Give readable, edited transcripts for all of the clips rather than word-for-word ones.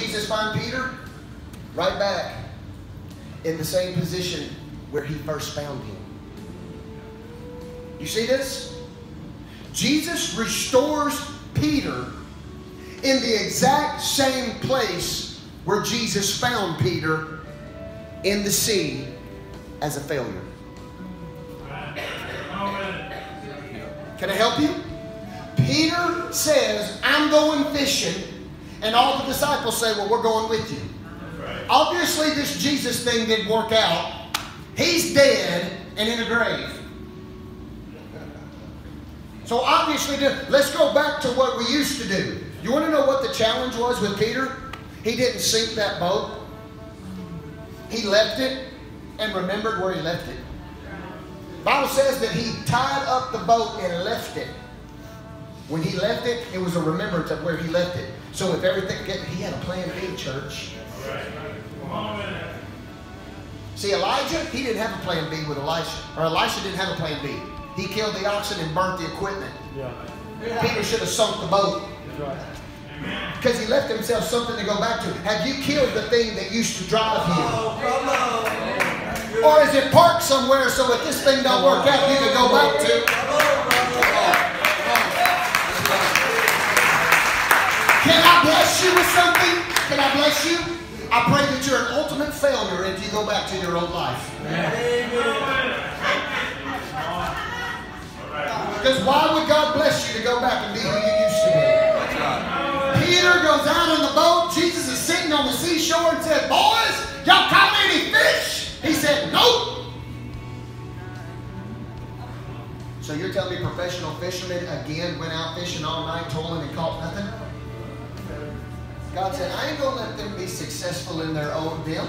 Jesus find Peter? Right back in the same position where he first found him. You see this? Jesus restores Peter in the exact same place where Jesus found Peter in the sea as a failure. Can I help you? Peter says, I'm going fishing. And all the disciples say, well, we're going with you. Obviously, this Jesus thing didn't work out. He's dead and in a grave. So obviously, let's go back to what we used to do. You want to know what the challenge was with Peter? He didn't sink that boat. He left it and remembered where he left it. The Bible says that he tied up the boat and left it. When he left it, it was a remembrance of where he left it. So if everything, he had a plan B, church. See, Elijah, he didn't have a plan B with Elisha. Or Elisha didn't have a plan B. He killed the oxen and burnt the equipment. Peter should have sunk the boat. Because he left himself something to go back to. Have you killed the thing that used to drive you? Or is it parked somewhere so if this thing don't work out, you can go back to? Can I bless you with something? Can I bless you? I pray that you're an ultimate failure if you go back to your old life. Because why would God bless you to go back and be who you used to be? Peter goes out on the boat. Jesus is sitting on the seashore and said, boys, y'all caught any fish? He said, nope. So you're telling me professional fishermen again went out fishing all night, toiling and caught nothing? God said, I ain't going to let them be successful in their own deal.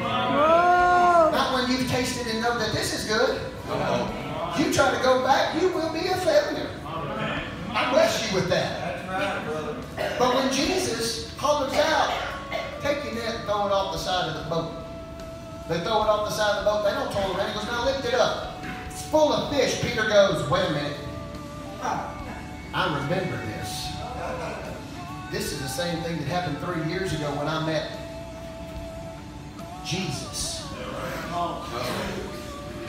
Not when you've tasted and know that this is good. You try to go back, you will be a failure. I bless you with that. But when Jesus hollers out, take your net and throw it off the side of the boat. They throw it off the side of the boat. They don't toil around. He goes, now lift it up. It's full of fish. Peter goes, wait a minute. I remember this. This is the same thing that happened 3 years ago when I met Jesus.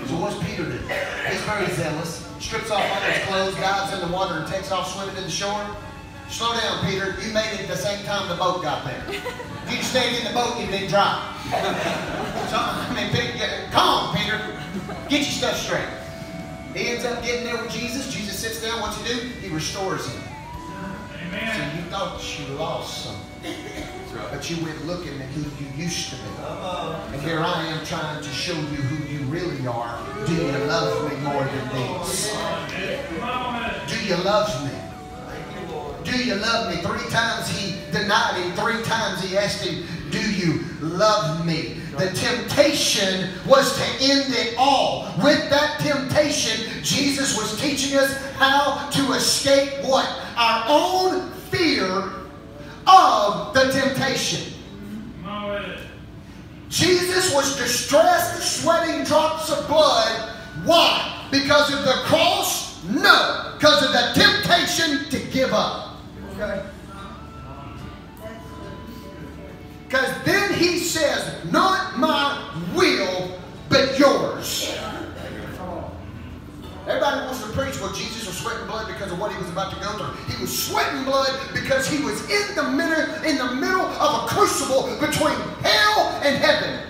So what's Peter do? He's very zealous. Strips off all his clothes, dives in the water, and takes off swimming to the shore. Slow down, Peter. You made it at the same time the boat got there. If you stayed in the boat, you'd been drowned. Come on, Peter. Get your stuff straight. He ends up getting there with Jesus. Jesus sits down. What's he do? He restores him. Amen. So you thought you lost something, but you went looking at who you used to be. And here I am trying to show you who you really are. Do you love me more than these? Do you love me? Do you love me? 3 times he denied him. 3 times he asked him, do you love me? The temptation was to end it all. With that temptation, Jesus was teaching us how to escape what? Our own fear of the temptation. Jesus was distressed, sweating drops of blood. Why? Because of the cross? No. Because of the temptation to give up. Okay? Because then he says, not my will, but yours. Everybody wants to preach, well, Jesus was sweating blood because of what he was about to go through. He was sweating blood because he was in the middle of a crucible between hell and heaven.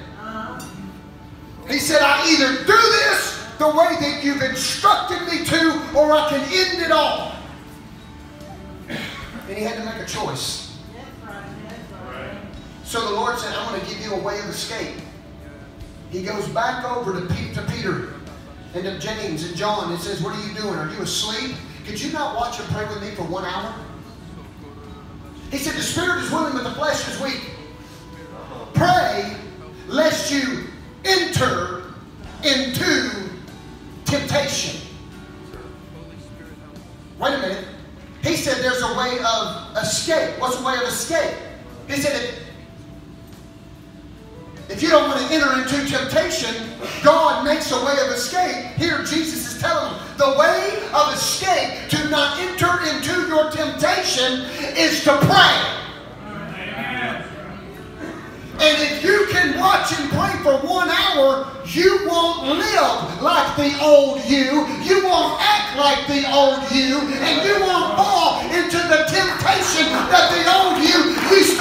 He said, I either do this the way that you've instructed me to, or I can end it all. And he had to make a choice. So the Lord said, I'm going to give you a way of escape. He goes back over to Peter and to James and John and says, what are you doing? Are you asleep? Could you not watch and pray with me for 1 hour? He said, the spirit is willing, but the flesh is weak. Pray lest you enter into temptation. Wait a minute. He said there's a way of escape. What's a way of escape? He said if you don't want to enter into temptation, God makes a way of escape. Here Jesus is telling them the way of escape to not enter into your temptation is to pray. Amen. watch and pray for 1 hour, you won't live like the old you. You won't act like the old you. And you won't fall into the temptation that the old you used